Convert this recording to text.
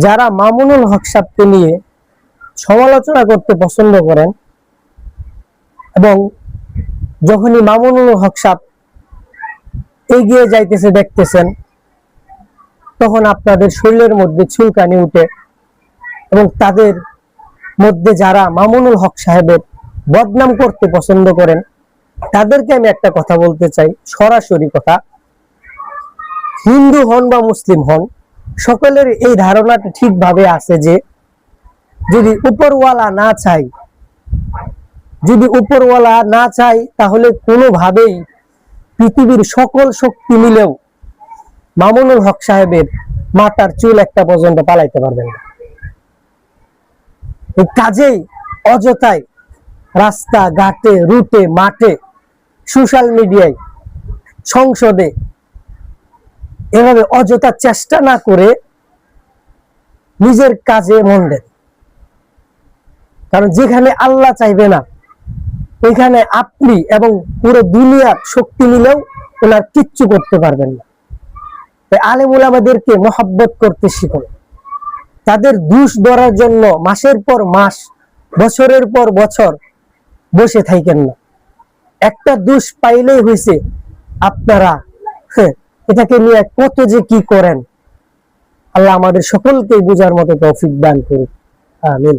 যারা মামুনুল হক সাহেবকে নিয়ে সমালোচনা করতে পছন্দ করেন এবং যখনই মামুনুল হক সাহেব এগিয়ে যাইতেছে দেখতেছেন, তখন আপনাদের শরীরের মধ্যে চুলকানি উঠে এবং তাদের মধ্যে যারা মামুনুল হক সাহেবের বদনাম করতে পছন্দ করেন তাদেরকে আমি একটা কথা বলতে চাই, সরাসরি কথা। হিন্দু হন বা মুসলিম হন, সকলের এই ধারণাটা ঠিকভাবে আছে যে যদি উপরওয়ালা না চাই তাহলে কোনোভাবেই পৃথিবীর সকল শক্তি মিলেও মামুনুল হক সাহেবের মাথার চুল একটা পর্যন্ত পালাইতে পারবেন না। এই কাজেই অযথায় রাস্তা ঘাটে, রুটে, মাঠে, সোশ্যাল মিডিয়ায়, সংসদে এভাবে অযথা চেষ্টা না করে নিজের কাজে মন দেন। কারণ যেখানে আল্লাহ চাইবে না এখানে আপনি এবং পুরো দুনিয়ার শক্তি মিলেও ওনার কিচ্ছু করতে পারবেন না। তাই আলেম উলামাদেরকে মহব্বত করতে শিখুন। তাদের দোষ ধরার জন্য মাসের পর মাস, বছরের পর বছর বসে থাকেন না। একটা দোষ পাইলেই হয়েছে আপনারা এটাকে নিয়ে কত যে কি করেন। আল্লাহ আমাদের সকলকে বুঝার মতো তৌফিক দান করুন, আমিন।